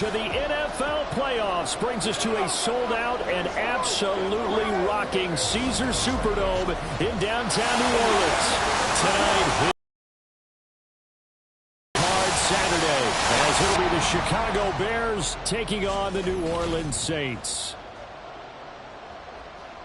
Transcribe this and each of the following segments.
To the NFL playoffs brings us to a sold-out and absolutely rocking Caesars Superdome in downtown New Orleans. Tonight, hard Saturday, as it'll be the Chicago Bears taking on the New Orleans Saints.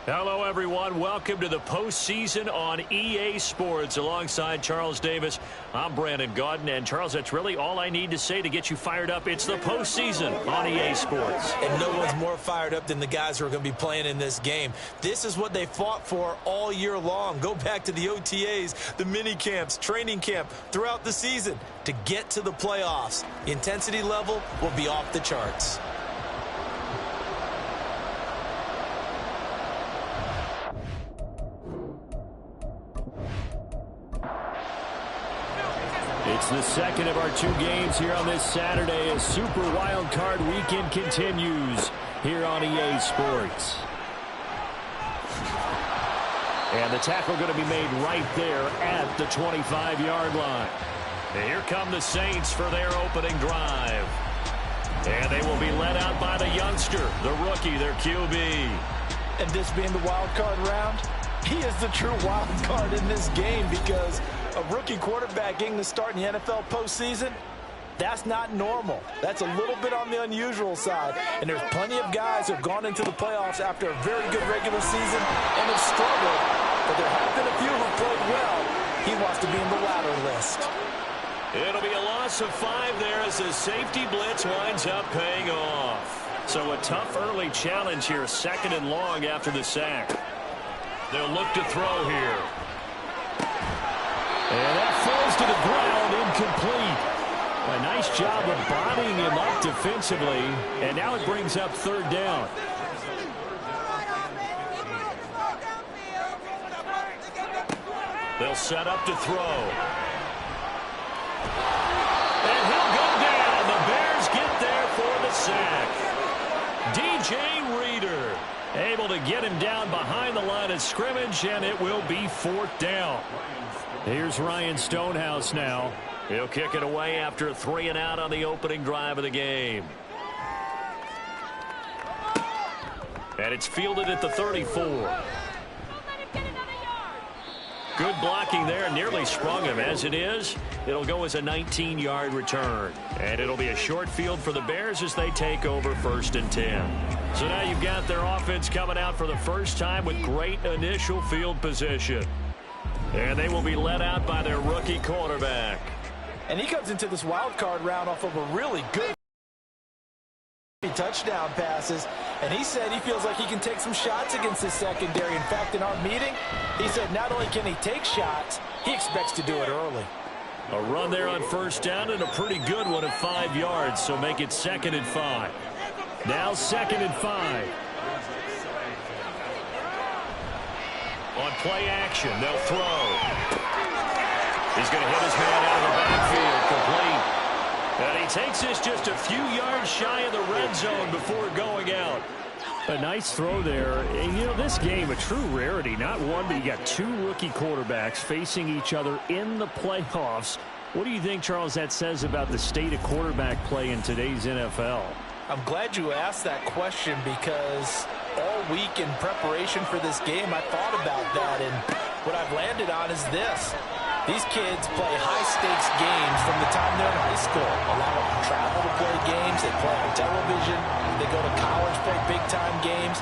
Hello, everyone. Welcome to the postseason on EA Sports. Alongside Charles Davis, I'm Brandon Gaudin. And, Charles, that's really all I need to say to get you fired up. It's the postseason on EA Sports. And no one's more fired up than the guys who are going to be playing in this game. This is what they fought for all year long. Go back to the OTAs, the mini camps, training camp, throughout the season to get to the playoffs. The intensity level will be off the charts. It's the second of our two games here on this Saturday as Super Wild Card Weekend continues here on EA Sports. And the tackle going to be made right there at the 25-yard line. And here come the Saints for their opening drive. And they will be led out by the youngster, the rookie, their QB. And this being the wild card round, he is the true wild card in this game because a rookie quarterback getting the start in the NFL postseason, that's not normal. That's a little bit on the unusual side. And there's plenty of guys who have gone into the playoffs after a very good regular season and have struggled. But there have been a few who played well. He wants to be in the latter list. It'll be a loss of 5 there as the safety blitz winds up paying off. So a tough early challenge here, second and long after the sack. They'll look to throw here. And that falls to the ground, incomplete. A nice job of bodying him up defensively. And now it brings up third down. They'll set up to throw. And he'll go down. The Bears get there for the sack. DJ Reader able to get him down behind the line of scrimmage, and it will be fourth down. Here's Ryan Stonehouse now. He'll kick it away after a 3 and out on the opening drive of the game. And it's fielded at the 34. Good blocking there, nearly sprung him. As it is, it'll go as a 19-yard return. And it'll be a short field for the Bears as they take over first and 10. So now you've got their offense coming out for the first time with great initial field position. And they will be led out by their rookie quarterback. And he comes into this wild card round off of a really good touchdown passes. And he said he feels like he can take some shots against his secondary. In fact, in our meeting, he said not only can he take shots, he expects to do it early. A run there on first down and a pretty good one of 5 yards. So make it 2nd and 5. Now 2nd and 5. On play action, they'll throw. He's going to hit his man out of the backfield, complete. And he takes this just a few yards shy of the red zone before going out. A nice throw there. And, you know, this game, a true rarity. Not one, but you got 2 rookie quarterbacks facing each other in the playoffs. What do you think, Charles, that says about the state of quarterback play in today's NFL? I'm glad you asked that question because all week in preparation for this game, I thought about that, and what I've landed on is this. These kids play high-stakes games from the time they're in high school. A lot of them travel to play games. They play on television. They go to college, play big-time games.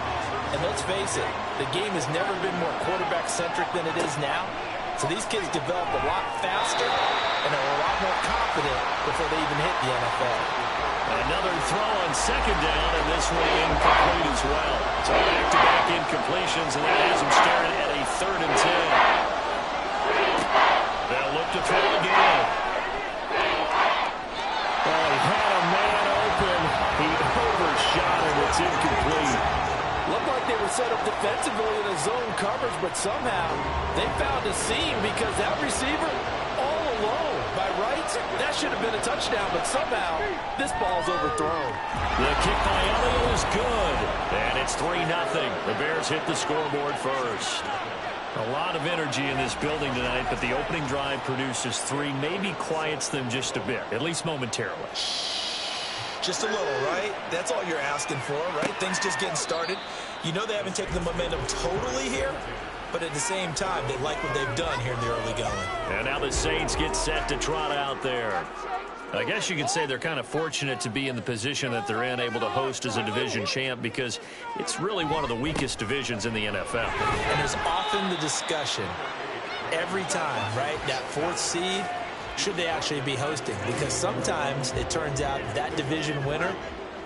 And let's face it, the game has never been more quarterback-centric than it is now. So these kids develop a lot faster and are a lot more confident before they even hit the NFL. Another throw on second down, and this one incomplete as well. So back-to-back incompletions, and that has him staring at a 3rd and 10. They'll look to throw again. Oh, he had a man open. He overshot him. It's incomplete. Looked like they were set up defensively in a zone coverage, but somehow they found a seam because that receiver all alone. By rights, that should have been a touchdown, but somehow this ball's overthrown. The kick by Elliott is good, and it's 3-0. The Bears hit the scoreboard first. A lot of energy in this building tonight, but the opening drive produces 3, maybe quiets them just a bit, at least momentarily. Just a little, right? That's all you're asking for, right? Things just getting started. You know they haven't taken the momentum totally here, but at the same time, they like what they've done here in the early going. And now the Saints get set to trot out there. I guess you could say they're kind of fortunate to be in the position that they're in, able to host as a division champ, because it's really one of the weakest divisions in the NFL. And there's often the discussion every time, right? That fourth seed, should they actually be hosting? Because sometimes it turns out that division winner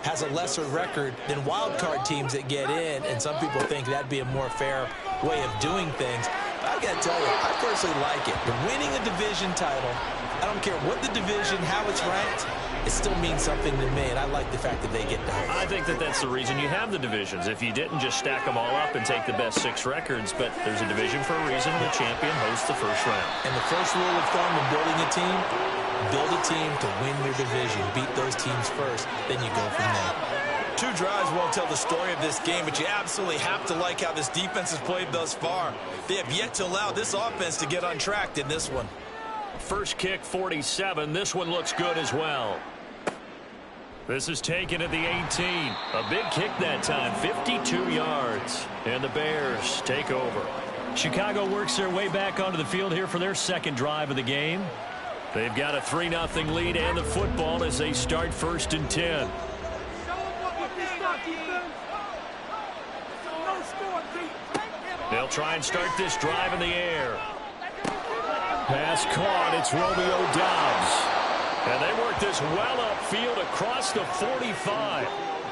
has a lesser record than wild card teams that get in, and some people think that'd be a more fair way of doing things. But I got to tell you, I personally like it. But winning a division title, I don't care what the division, how it's ranked, it still means something to me, and I like the fact that they get to host. I think that that's the reason you have the divisions. If you didn't, just stack them all up and take the best 6 records, but there's a division for a reason. The champion hosts the first round. And the first rule of thumb in building a team, build a team to win your division. Beat those teams first, then you go from there. 2 drives won't tell the story of this game, but you absolutely have to like how this defense has played thus far. They have yet to allow this offense to get untracked in this one. First kick, 47. This one looks good as well. This is taken at the 18. A big kick that time, 52 yards. And the Bears take over. Chicago works their way back onto the field here for their second drive of the game. They've got a 3-0 lead and the football as they start 1st and 10. They'll try and start this drive in the air. Pass caught. It's Romeo Doubs. And they work this well upfield across the 45.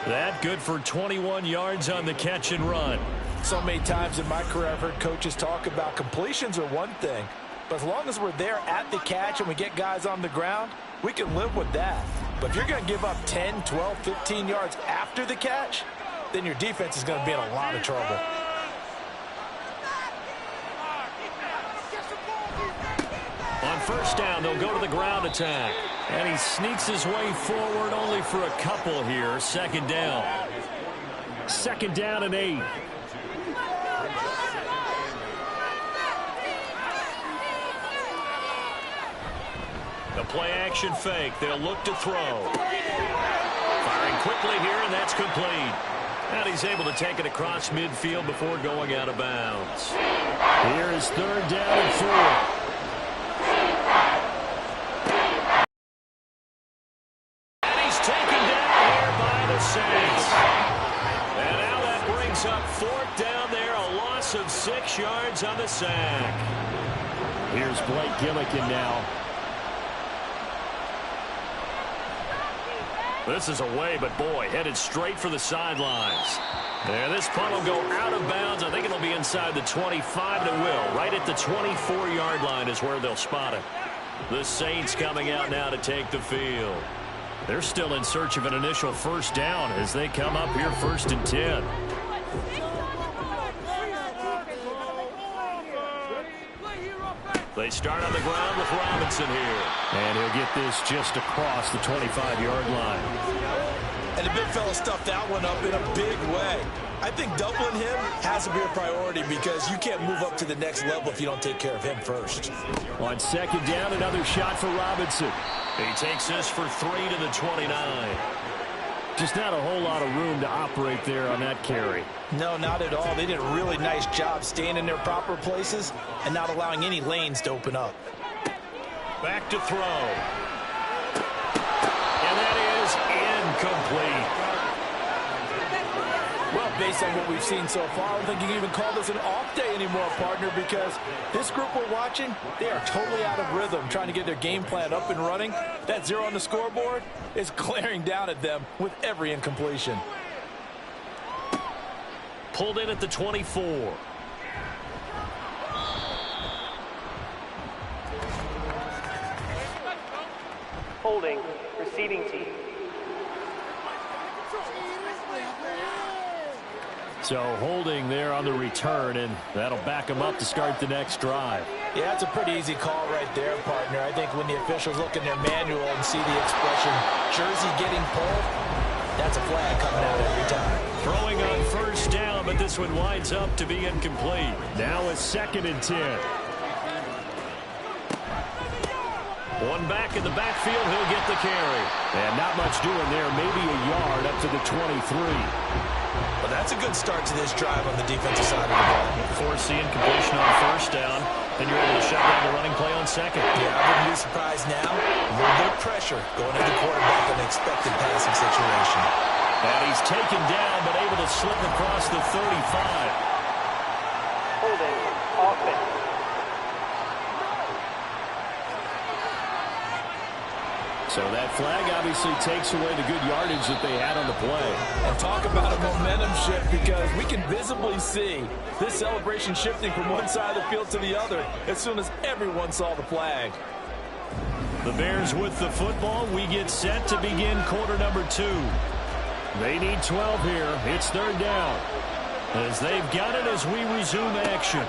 That good for 21 yards on the catch and run. So many times in my career I've heard coaches talk about completions are one thing, but as long as we're there at the catch and we get guys on the ground, we can live with that. But if you're going to give up 10, 12, 15 yards after the catch, then your defense is going to be in a lot of trouble. On first down, they'll go to the ground attack. And he sneaks his way forward only for a couple here. Second down. 2nd down and 8. The play action fake. They'll look to throw. Firing quickly here, and that's complete. And he's able to take it across midfield before going out of bounds. Here is 3rd down and 4. Saints. And now that brings up 4th down there, a loss of 6 yards on the sack. Here's Blake Gillikin now. This is away, but boy, headed straight for the sidelines. There, this punt will go out of bounds. I think it'll be inside the 25, and it will. Right at the 24-yard line is where they'll spot it. The Saints coming out now to take the field. They're still in search of an initial first down as they come up here 1st and 10. They start on the ground with Robinson here. And he'll get this just across the 25-yard line. And the big fella stuffed that one up in a big way. I think doubling him has to be a priority because you can't move up to the next level if you don't take care of him first. On 2nd down, another shot for Robinson. He takes this for 3 to the 29. Just not a whole lot of room to operate there on that carry. No, not at all. They did a really nice job staying in their proper places and not allowing any lanes to open up. Back to throw. And that is incomplete. Well, based on what we've seen so far, I don't think you can even call this an off day anymore, partner, because this group we're watching, they are totally out of rhythm, trying to get their game plan up and running. That 0 on the scoreboard is glaring down at them with every incompletion. Pulled in at the 24. Holding, receiving team. So holding there on the return, and that'll back them up to start the next drive. Yeah, that's a pretty easy call right there, partner. I think when the officials look in their manual and see the expression, jersey getting pulled, that's a flag coming out every time. Throwing on first down, but this one winds up to be incomplete. Now it's 2nd and 10. One back in the backfield, he'll get the carry. And not much doing there, maybe a yard up to the 23. Well, that's a good start to this drive on the defensive side of the ball. Force the incompletion on first down, then you're able to shut down the running play on second. Yeah, I wouldn't be surprised now. A little bit of pressure going to the quarterback in an expected passing situation. And he's taken down, but able to slip across the 35. Holding offense. So that flag obviously takes away the good yardage that they had on the play. And talk about a momentum shift, because we can visibly see this celebration shifting from one side of the field to the other as soon as everyone saw the flag. The Bears with the football. We get set to begin quarter number 2. They need 12 here. It's third down, as they've got it as we resume action.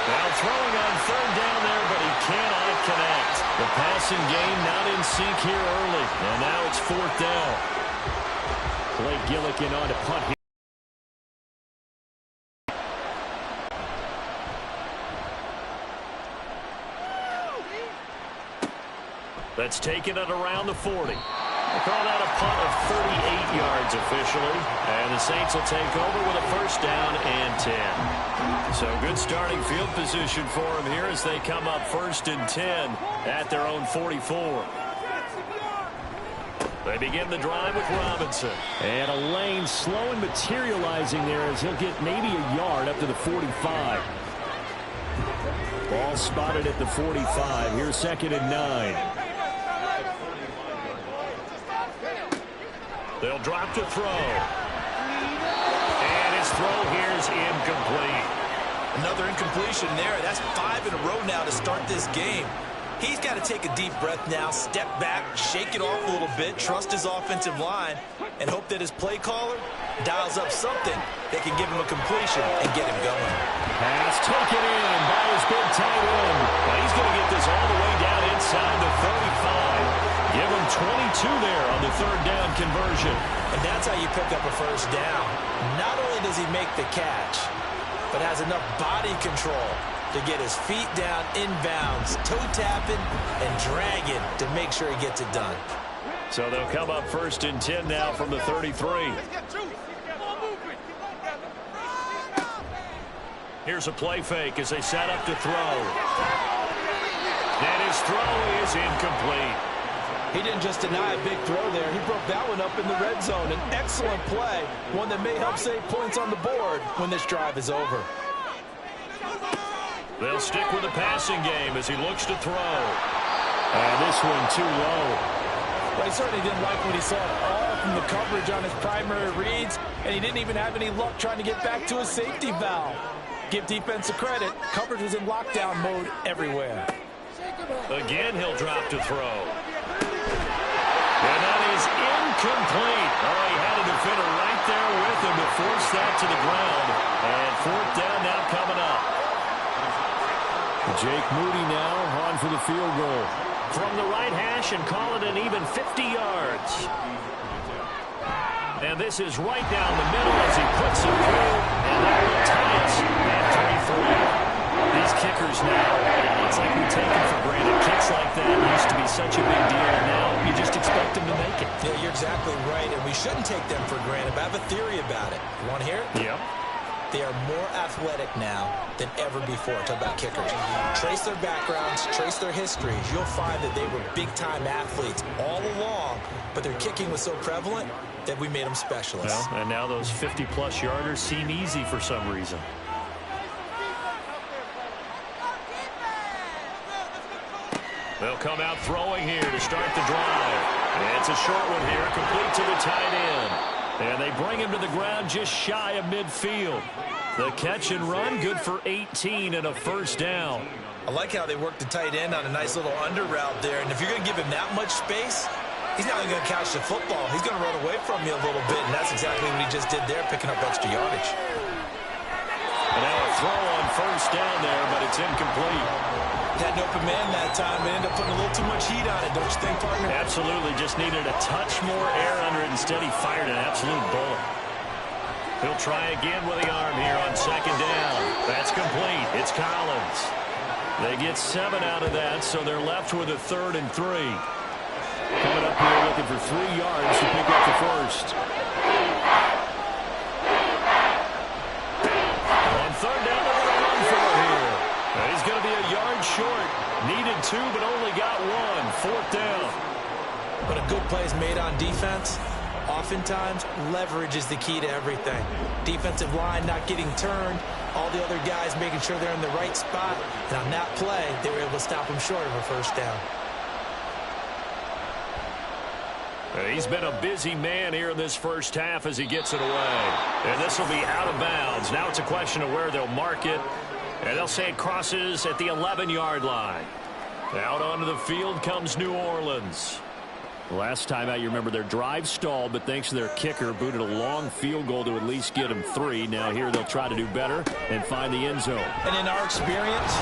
Now throwing on third down there, but he cannot connect. The passing game not in sync here early, and now it's fourth down. Blake Gillikin on to punt here. That's taken it around the 40. They call that a punt of 38 yards officially. And the Saints will take over with a first down and 10. So good starting field position for them here as they come up first and 10 at their own 44. They begin the drive with Robinson. And a lane slow and materializing there as he'll get maybe a yard up to the 45. Ball spotted at the 45. Here's second and 9. They'll drop to throw. And his throw here is incomplete. Another incompletion there. That's 5 in a row now to start this game. He's got to take a deep breath now, step back, shake it off a little bit, trust his offensive line, and hope that his play caller dials up something that can give him a completion and get him going. Pass taken in by his big tight end. Well, he's going to get this all the way down inside the 35. Give him 22 there on the third down conversion. And that's how you pick up a first down. Not only does he make the catch, but has enough body control to get his feet down inbounds, toe tapping and dragging to make sure he gets it done. So they'll come up first and 10 now from the 33. Here's a play fake as they set up to throw. And his throw is incomplete. He didn't just deny a big throw there. He broke that one up in the red zone. An excellent play, one that may help save points on the board when this drive is over. They'll stick with the passing game as he looks to throw. And this one too low. Well, he certainly didn't like what he saw at all from the coverage on his primary reads, and he didn't even have any luck trying to get back to his safety valve. Give defense a credit. Coverage was in lockdown mode everywhere. Again, he'll drop to throw. And that is incomplete. Oh, he had a defender right there with him to force that to the ground. And fourth down now coming up. Jake Moody now on for the field goal. From the right hash and call it an even 50 yards. And this is right down the middle as he puts it through. And that will tie us at 33. These kickers now, it's like we take them for granted. Kicks like that used to be such a big deal, and now you just expect them to make it. Yeah, you're exactly right, and we shouldn't take them for granted, but I have a theory about it. You want to hear it? Yep. They are more athletic now than ever before. Talk about kickers. Trace their backgrounds, trace their histories. You'll find that they were big-time athletes all along, but their kicking was so prevalent that we made them specialists. Well, and now those 50-plus yarders seem easy for some reason. They'll come out throwing here to start the drive. And it's a short one here, complete to the tight end. And they bring him to the ground just shy of midfield. The catch and run, good for 18 and a first down. I like how they worked the tight end on a nice little under route there. And if you're going to give him that much space, he's not even going to catch the football. He's going to run away from you a little bit, and that's exactly what he just did there, picking up extra yardage. And now a throw on first down there, but it's incomplete. Had an open man that time and ended up putting a little too much heat on it, don't you think, partner? Absolutely. Just needed a touch more air under it. Instead, he fired an absolute bullet. He'll try again with the arm here on second down. That's complete. It's Collins. They get 7 out of that, so they're left with a 3rd and 3. Coming up here looking for 3 yards to pick up the first. On 3rd down, they're going to run for it here. He's going to be a yard short. Needed 2, but only got 1. 4th down. But a good play is made on defense. Oftentimes, leverage is the key to everything. Defensive line not getting turned. All the other guys making sure they're in the right spot. And on that play, they were able to stop him short of a first down. He's been a busy man here in this first half as he gets it away. And this will be out of bounds. Now it's a question of where they'll mark it. And they'll say it crosses at the 11-yard line. Out onto the field comes New Orleans. Last time out, you remember their drive stalled, but thanks to their kicker, booted a long field goal to at least get them 3. Now here they'll try to do better and find the end zone. And in our experience,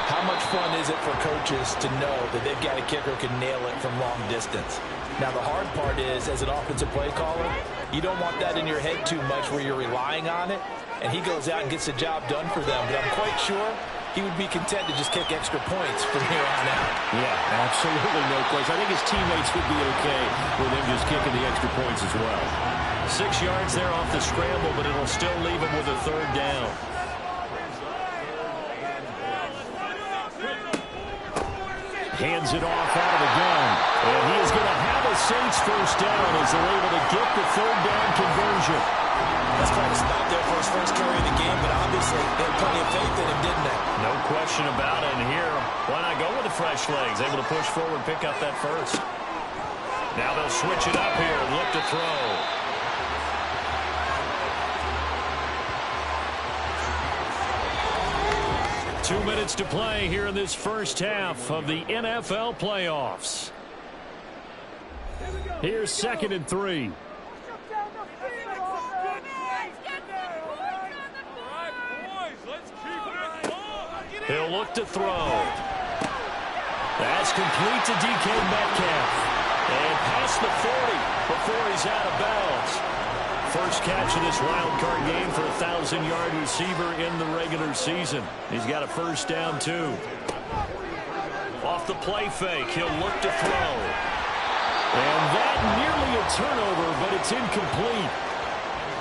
how much fun is it for coaches to know that they've got a kicker who can nail it from long distance? Now the hard part is, as an offensive play caller, you don't want that in your head too much where you're relying on it, and he goes out and gets the job done for them. But I'm quite sure he would be content to just kick extra points from here on out. Yeah, absolutely no question. I think his teammates would be okay with him just kicking the extra points as well. 6 yards there off the scramble, but it'll still leave him with a 3rd down. Hands it off out of the gun. And he is going to have a Saints first down as they're able to get the 3rd down conversion. That's quite a spot there for his first carry of the game, but obviously they had plenty of faith in him, didn't they? No question about it. And here, why not go with the fresh legs? Able to push forward, pick up that first. Now they'll switch it up here and look to throw. Two minutes to play here in this first half of the NFL playoffs. Here's 2nd and 3. He'll look to throw. That's complete to DK Metcalf. And past the 40 before he's out of bounds. First catch of this wild card game for a 1,000-yard receiver in the regular season. He's got a first down, too. Off the play fake, he'll look to throw. And that nearly a turnover, but it's incomplete.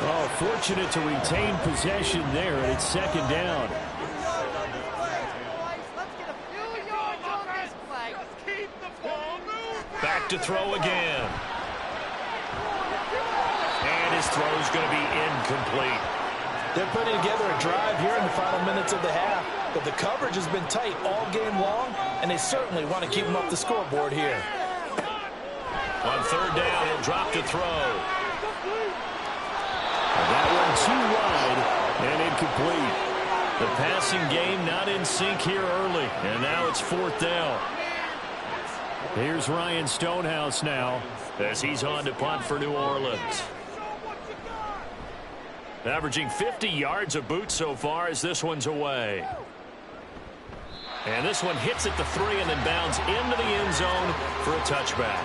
Oh, fortunate to retain possession there, and it's 2nd down. Back to throw again. And his throw is going to be incomplete. They're putting together a drive here in the final minutes of the half, but the coverage has been tight all game long, and they certainly want to keep them up the scoreboard here. On 3rd down, he'll drop to throw. That one too wide and incomplete. The passing game not in sync here early, and now it's 4th down. Here's Ryan Stonehouse now as he's on to punt for New Orleans. Averaging 50 yards a boot so far as this one's away. And this one hits at the 3 and then bounds into the end zone for a touchback.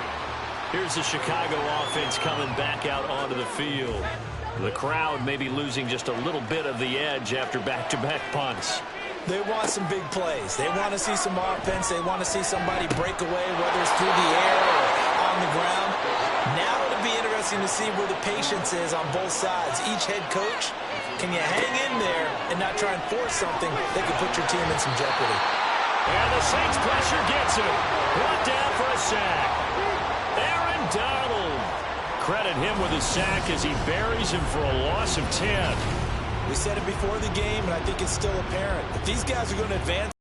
Here's the Chicago offense coming back out onto the field. The crowd may be losing just a little bit of the edge after back-to-back punts. They want some big plays. They want to see some offense. They want to see somebody break away, whether it's through the air or on the ground. Now it'll be interesting to see where the patience is on both sides. Each head coach, can you hang in there and not try and force something that could put your team in some jeopardy? And the Saints pressure gets him. Brought down for a sack. Aaron Donald. Credit him with a sack as he buries him for a loss of 10. We said it before the game, and I think it's still apparent. If these guys are going to advance,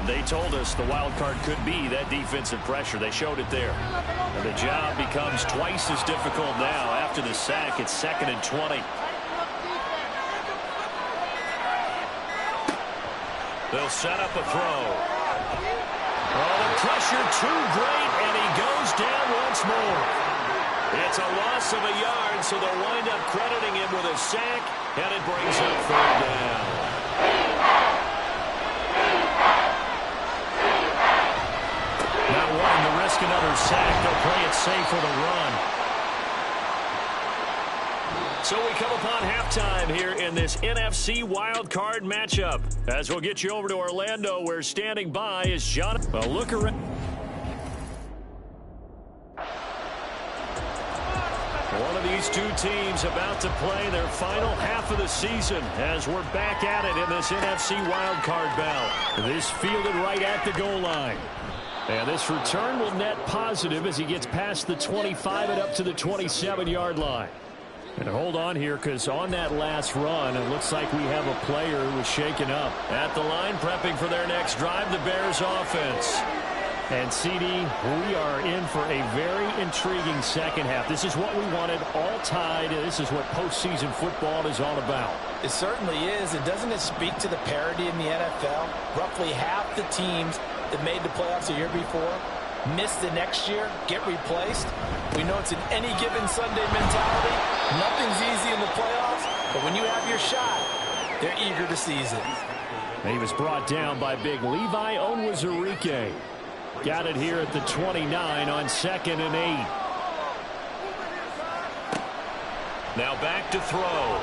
they told us the wild card could be that defensive pressure. They showed it there. And the job becomes twice as difficult now. After the sack, it's 2nd and 20. They'll set up a throw. Oh, the pressure too great, and he goes down once more. It's a loss of a yard, so they'll wind up crediting him with a sack, and it brings up 3rd down. Not wanting to risk another sack, they'll play it safe with a run. So we come upon halftime here in this NFC wildcard matchup. As we'll get you over to Orlando, where standing by is John. Well, look around. One of these two teams about to play their final half of the season as we're back at it in this NFC wildcard bout. This fielded right at the goal line. And this return will net positive as he gets past the 25 and up to the 27-yard line. And hold on here, because on that last run, it looks like we have a player who was shaken up. At the line, prepping for their next drive, the Bears offense. And CD, we are in for a very intriguing second half. This is what we wanted, all tied. This is what postseason football is all about. It certainly is. And doesn't it speak to the parity in the NFL? Roughly half the teams that made the playoffs a year before miss the next year, get replaced. We know it's an any given Sunday mentality. Nothing's easy in the playoffs, but when you have your shot, they're eager to seize it. He was brought down by big Levi Onwuzurike. Got it here at the 29 on 2nd and 8. Now back to throw.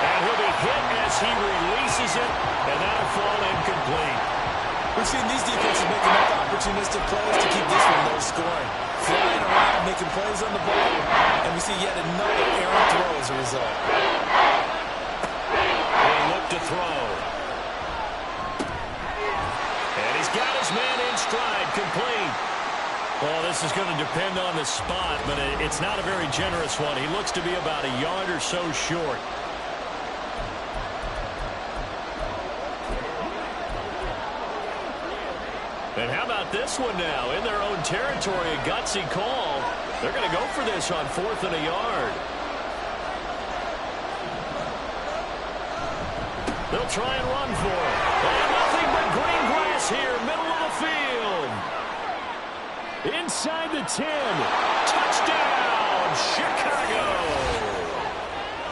And he'll be hit as he releases it, and that'll fall incomplete. We've seen these defenses make enough opportunistic plays to keep this one low scoring. Flying around, making plays on the ball, and we see yet another errant throw as a result. They look to throw. And he's got his man in stride, complete. Well, this is going to depend on the spot, but it's not a very generous one. He looks to be about a yard or so short. And how about this one now? In their own territory, a gutsy call. They're going to go for this on 4th and a yard. They'll try and run for it. And nothing but green grass here, middle of the field. Inside the 10. Touchdown, Chicago.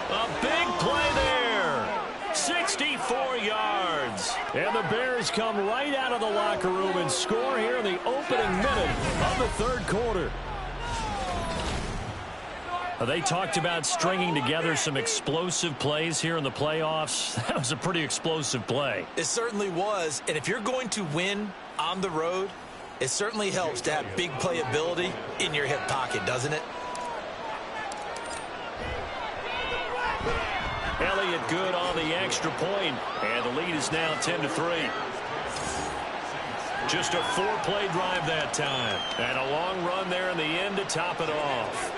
A big play there. 64 yards. And the Bears come right out of the locker room and score here in the opening minute of the third quarter. They talked about stringing together some explosive plays here in the playoffs. That was a pretty explosive play. It certainly was. And if you're going to win on the road, it certainly helps to have big playability in your hip pocket, doesn't it? Elliott good on the extra point, and the lead is now 10-3. Just a 4-play drive that time, and a long run there in the end to top it off.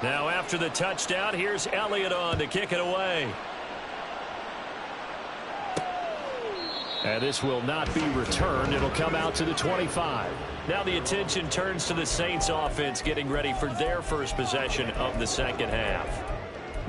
Now after the touchdown, here's Elliott on to kick it away. And this will not be returned. It'll come out to the 25. Now the attention turns to the Saints offense getting ready for their first possession of the second half.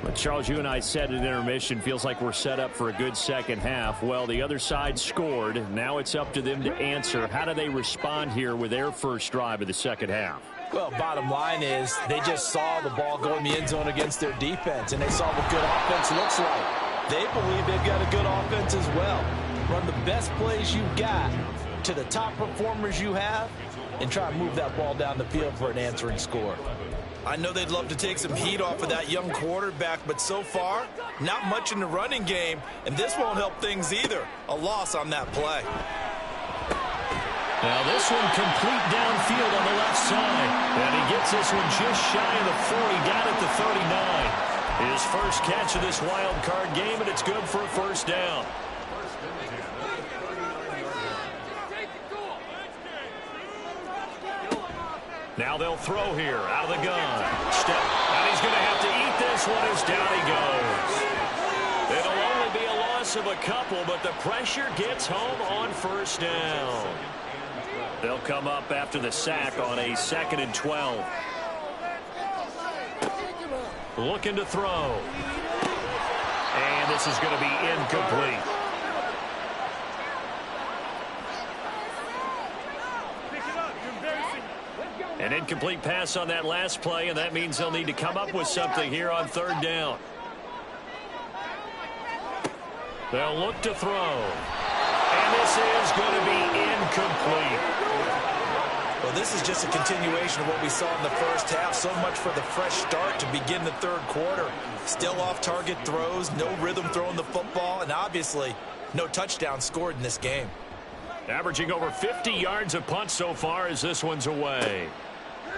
But Charles, you and I said at intermission, feels like we're set up for a good second half. Well, the other side scored. Now it's up to them to answer. How do they respond here with their first drive of the second half? Well, bottom line is they just saw the ball go in the end zone against their defense, and they saw what good offense looks like. They believe they've got a good offense as well. Run the best plays you've got to the top performers you have and try and move that ball down the field for an answering score. I know they'd love to take some heat off of that young quarterback, but so far, not much in the running game, and this won't help things either. A loss on that play. Now this one complete downfield on the left side. And he gets this one just shy of the 40, down at the 39. His first catch of this wild card game, and it's good for a first down. Now they'll throw here out of the gun. Step, and he's going to have to eat this one as down he goes. It'll only be a loss of a couple, but the pressure gets home on first down. They'll come up after the sack on a 2nd and 12. Looking to throw. And this is going to be incomplete. An incomplete pass on that last play, and that means they'll need to come up with something here on 3rd down. They'll look to throw. And this is going to be incomplete. Well, this is just a continuation of what we saw in the first half. So much for the fresh start to begin the third quarter. Still off-target throws, no rhythm throwing the football, and obviously no touchdown scored in this game. Averaging over 50 yards a punt so far as this one's away.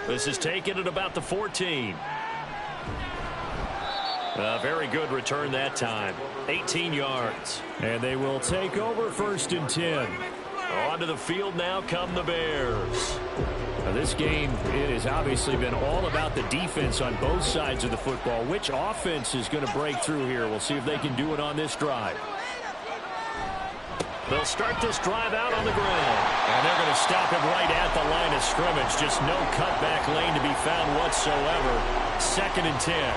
This is taken at about the 14. A very good return that time. 18 yards. And they will take over 1st and 10. Onto the field now come the Bears. Now this game, it has obviously been all about the defense on both sides of the football. Which offense is going to break through here? We'll see if they can do it on this drive. They'll start this drive out on the ground. And they're going to stop it right at the line of scrimmage. Just no cutback lane to be found whatsoever. 2nd and 10.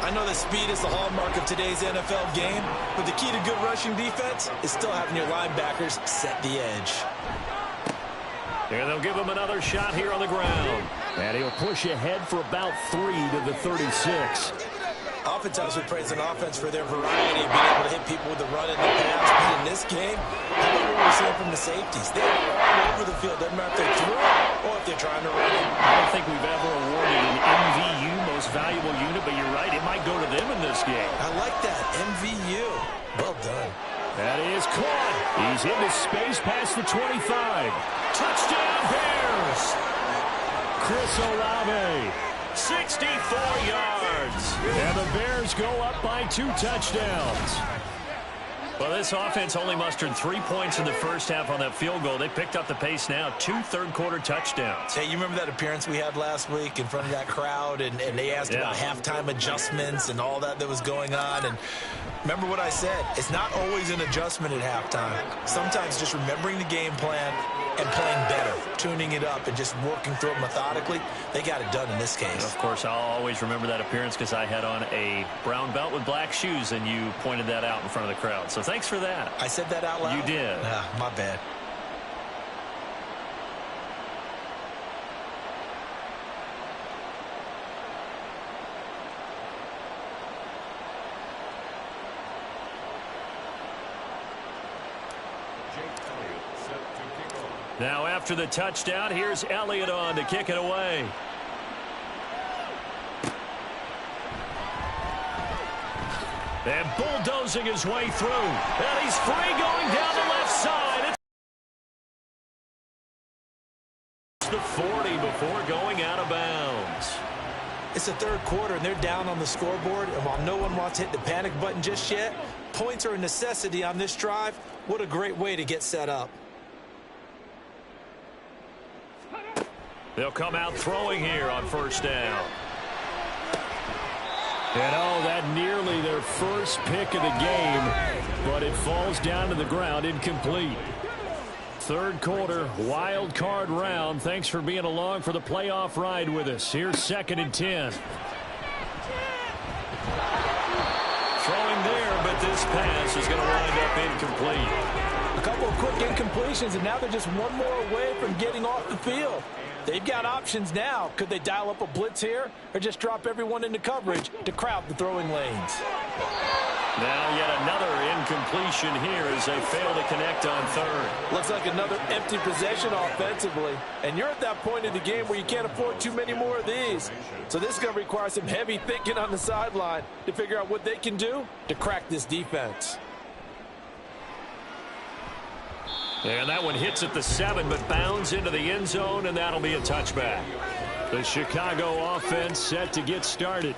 I know that speed is the hallmark of today's NFL game, but the key to good rushing defense is still having your linebackers set the edge. And they'll give him another shot here on the ground. And he'll push ahead for about 3 to the 36. Oftentimes we praise an offense for their variety, being able to hit people with the run and the pass. But in this game, how about what we're seeing from the safeties? They're all over the field. Doesn't matter if they're through or if they're trying to run it. I don't think we've ever awarded an MVU, most valuable unit, but you're right, it might go to them in this game. I like that. MVU. Well done. That is caught. He's into space past the 25. Touchdown Bears. Chris Olave. 64 yards. And the Bears go up by 2 touchdowns. Well, this offense only mustered 3 points in the first half on that field goal. They picked up the pace now. 2 third-quarter touchdowns. Hey, you remember that appearance we had last week in front of that crowd, and they asked about halftime adjustments and all that was going on, and remember what I said. It's not always an adjustment at halftime. Sometimes just remembering the game plan and playing better, tuning it up and just working through it methodically. They got it done in this case. Of course, I'll always remember that appearance because I had on a brown belt with black shoes, and you pointed that out in front of the crowd. So thanks for that. I said that out loud? You did. My bad. Now after the touchdown, here's Elliott on to kick it away. And bulldozing his way through. And he's free going down the left side. It's the 40 before going out of bounds. It's the third quarter, and they're down on the scoreboard. And while no one wants to hit the panic button just yet, points are a necessity on this drive. What a great way to get set up. They'll come out throwing here on 1st down. And that nearly their first pick of the game, but it falls down to the ground, incomplete. Third quarter, wild card round. Thanks for being along for the playoff ride with us. Here's 2nd and 10. Throwing there, but this pass is going to wind up incomplete. A couple of quick incompletions, and now they're just one more away from getting off the field. They've got options now. Could they dial up a blitz here or just drop everyone into coverage to crowd the throwing lanes? Now yet another incompletion here as they fail to connect on 3rd. Looks like another empty possession offensively. And you're at that point in the game where you can't afford too many more of these. So this is going to require some heavy thinking on the sideline to figure out what they can do to crack this defense. And that one hits at the 7, but bounds into the end zone, and that'll be a touchback. The Chicago offense set to get started.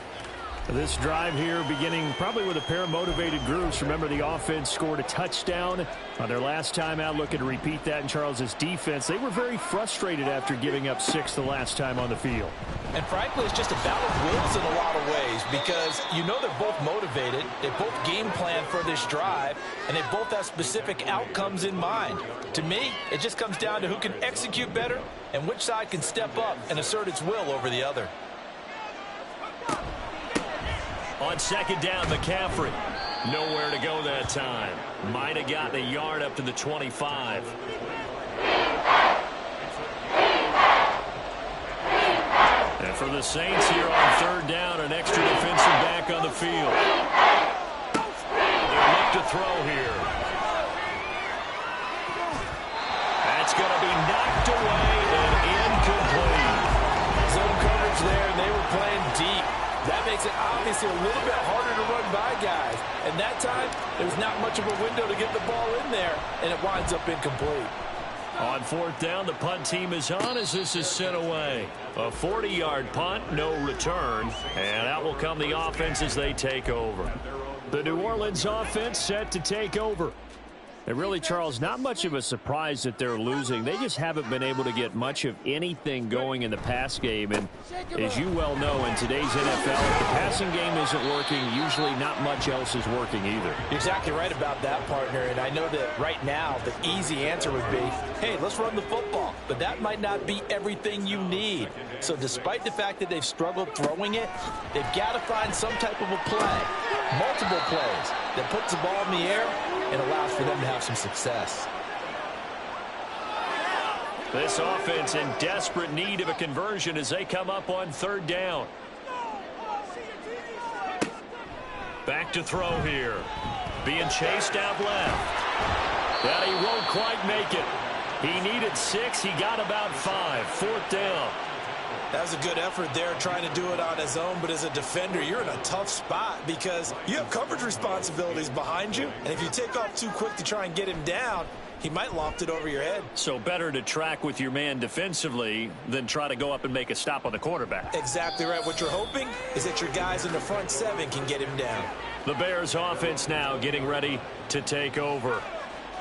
This drive here beginning probably with a pair of motivated groups. Remember, the offense scored a touchdown on their last time out. Looking to repeat that in Charles's defense. They were very frustrated after giving up 6 the last time on the field. And frankly, it's just a battle of wills in a lot of ways because you know they're both motivated. They both game plan for this drive, and they both have specific outcomes in mind. To me, it just comes down to who can execute better and which side can step up and assert its will over the other. On 2nd down, McCaffrey. Nowhere to go that time. Might have gotten a yard up to the 25. And for the Saints here on 3rd down, an extra defensive back on the field. They look to throw here. That's going to be knocked away and coverage there, and they were playing deep. That makes it obviously a little bit harder to run by guys. And that time, there's not much of a window to get the ball in there, and it winds up incomplete. On fourth down, the punt team is on as this is sent away. A 40-yard punt, no return, and out will come the offense as they take over. The New Orleans offense set to take over. And really, Charles, not much of a surprise that they're losing. They just haven't been able to get much of anything going in the pass game. And as you well know, in today's NFL, if the passing game isn't working, usually not much else is working either. You're exactly right about that, partner. And I know that right now the easy answer would be, hey, let's run the football. But that might not be everything you need. So despite the fact that they've struggled throwing it, they've got to find some type of a play, multiple plays, that puts the ball in the air and allows for them to have some success. This offense in desperate need of a conversion as they come up on third down. Back to throw here. Being chased out left. And he won't quite make it. He needed 6. He got about 5. Fourth down. That was a good effort there trying to do it on his own, but as a defender, you're in a tough spot because you have coverage responsibilities behind you, and if you take off too quick to try and get him down, he might loft it over your head. So better to track with your man defensively than try to go up and make a stop on the quarterback. Exactly right. What you're hoping is that your guys in the front 7 can get him down. The Bears offense now getting ready to take over.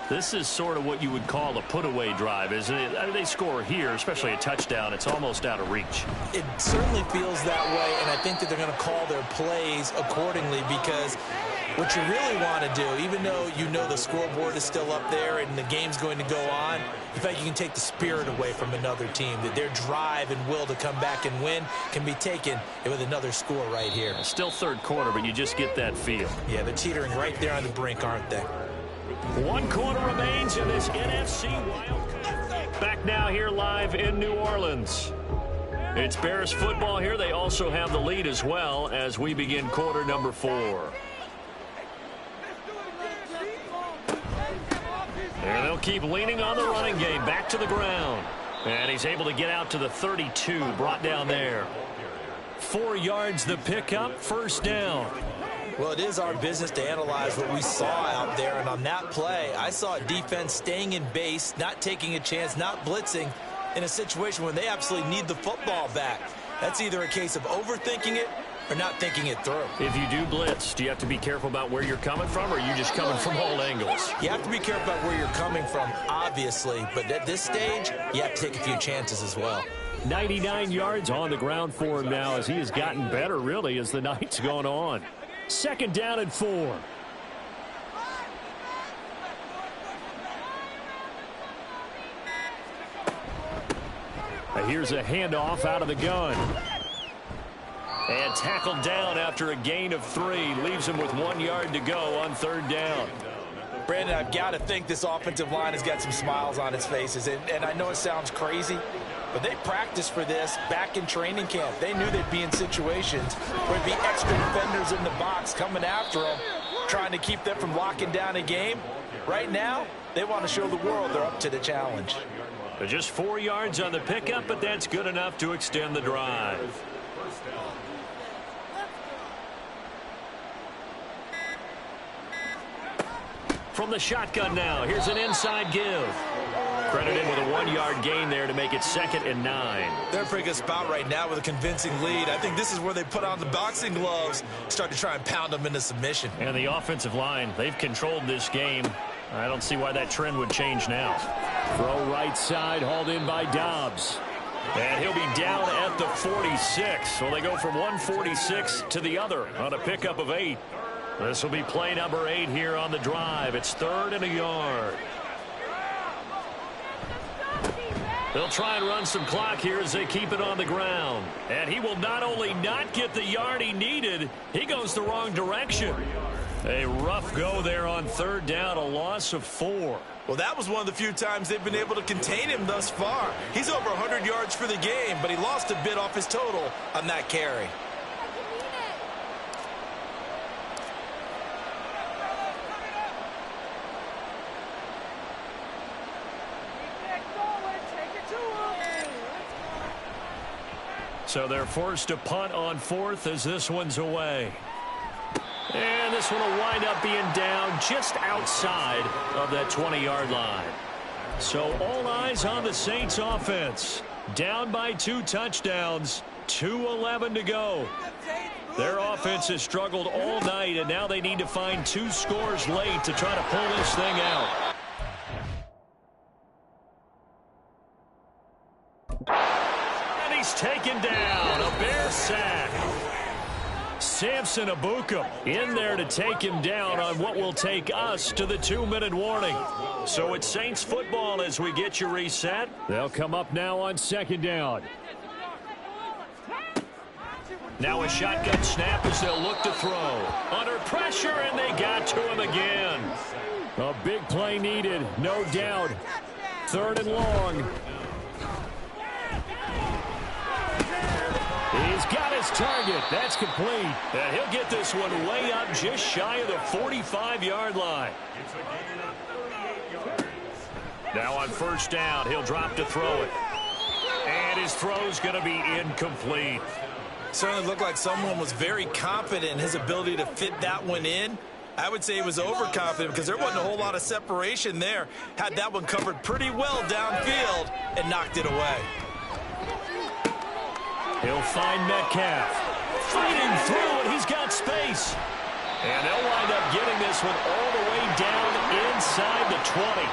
This is sort of what you would call a put-away drive, isn't it? I mean, they score here, especially a touchdown. It's almost out of reach. It certainly feels that way, and I think that they're going to call their plays accordingly because what you really want to do, even though you know the scoreboard is still up there and the game's going to go on, in fact, you can take the spirit away from another team, that their drive and will to come back and win can be taken with another score right here. Still third quarter, but you just get that feel. Yeah, they're teetering right there on the brink, aren't they? 1 quarter remains in this NFC Wild Card. Back now here live in New Orleans. It's Bears football here. They also have the lead as well as we begin quarter number 4. And they'll keep leaning on the running game. Back to the ground. And he's able to get out to the 32. Brought down there. 4 yards the pickup. First down. Well, it is our business to analyze what we saw out there, and on that play, I saw a defense staying in base, not taking a chance, not blitzing in a situation where they absolutely need the football back. That's either a case of overthinking it or not thinking it through. If you do blitz, do you have to be careful about where you're coming from, or are you just coming from all angles? You have to be careful about where you're coming from, obviously, but at this stage, you have to take a few chances as well. 99 yards on the ground for him now as he has gotten better, really, as the night's gone on. Second down and 4. Here's a handoff out of the gun. And tackled down after a gain of 3. Leaves him with 1 yard to go on third down. Brandon, I've got to think this offensive line has got some smiles on its faces. And I know it sounds crazy, but they practiced for this back in training camp. They knew they'd be in situations where there'd be extra defenders in the box coming after them, trying to keep them from locking down a game. Right now, they want to show the world they're up to the challenge. Just 4 yards on the pickup, but that's good enough to extend the drive. From the shotgun now, here's an inside give. Credited with a 1 yard gain there to make it 2nd and 9. They're in a pretty good spot right now with a convincing lead. I think this is where they put on the boxing gloves, start to try and pound them into submission. And the offensive line, they've controlled this game. I don't see why that trend would change now. Throw right side, hauled in by Dobbs. And he'll be down at the 46. So they go from 146 to the other on a pickup of 8. This will be play number 8 here on the drive. It's 3rd and a yard. They'll try and run some clock here as they keep it on the ground. And he will not only not get the yard he needed, he goes the wrong direction. A rough go there on third down, a loss of 4. Well, that was one of the few times they've been able to contain him thus far. He's over 100 yards for the game, but he lost a bit off his total on that carry. So they're forced to punt on fourth as this one's away. And this one will wind up being down just outside of that 20-yard line. So all eyes on the Saints offense. Down by 2 touchdowns. 2:11 to go. Their offense has struggled all night, and now they need to find 2 scores late to try to pull this thing out. And he's taken down. A Bear sack. Samson Ebukam in there to take him down on what will take us to the 2-minute warning. So it's Saints football as we get you reset. They'll come up now on 2nd down. Now a shotgun snap as they'll look to throw. Under pressure, and they got to him again. A big play needed, no doubt. 3rd and long. He's got his target. That's complete. And he'll get this one way up just shy of the 45-yard line. Now on 1st down, he'll drop to throw it. And his throw's going to be incomplete. Certainly looked like someone was very confident in his ability to fit that one in. I would say he was overconfident because there wasn't a whole lot of separation there. Had that one covered pretty well downfield and knocked it away. He'll find Metcalf. Fighting through, and he's got space. And they'll wind up getting this one all the way down inside the 20.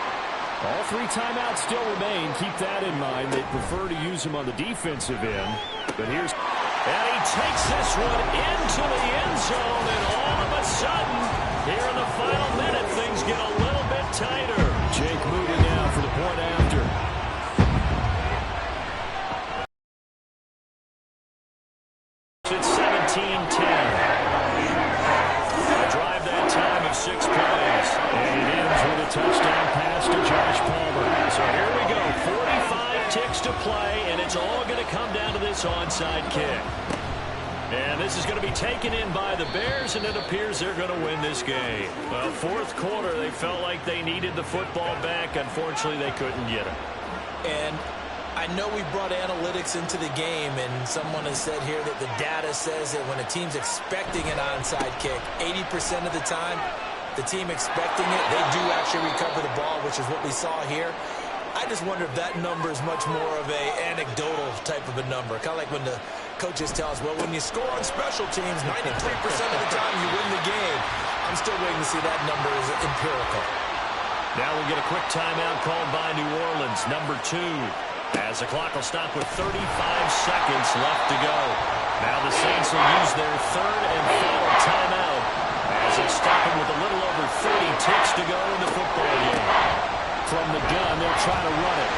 All 3 timeouts still remain. Keep that in mind. They prefer to use them on the defensive end. But here's... And he takes this one into the end zone, and all of a sudden, here in the final minute, things get a little bit tighter. Jake Moody now for the point after. It's 17-10. A drive that time of 6 plays. And it ends with a touchdown pass to Josh Palmer. So here we go, 45 ticks to play, and it's all going to come down to this onside kick. And this is going to be taken in by the Bears, and it appears they're going to win this game. Well, 4th quarter, they felt like they needed the football back. Unfortunately, they couldn't get it. And I know we brought analytics into the game, and someone has said here that the data says that when a team's expecting an onside kick, 80% of the time, the team expecting it, they do actually recover the ball, which is what we saw here. I just wonder if that number is much more of a anecdotal type of a number. Kind of like when the coaches tell us, well, when you score on special teams, 93% of the time you win the game. I'm still waiting to see that number is empirical. Now we'll get a quick timeout called by New Orleans, number 2. As the clock will stop with 35 seconds left to go. Now the Saints will use their 3rd and final timeout as they stop him with a little over 30 ticks to go in the football game. From the gun, they'll try to run it.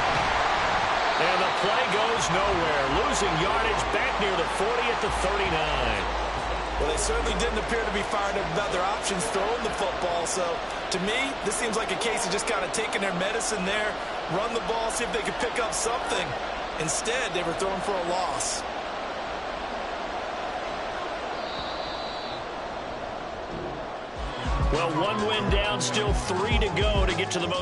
And the play goes nowhere. Losing yardage back near the 40 at the 39. Well, they certainly didn't appear to be fired up about their options throwing the football. So, to me, this seems like a case of just kind of taking their medicine there, run the ball, see if they could pick up something. Instead, they were throwing for a loss. Well, 1 win down, still 3 to go to get to the most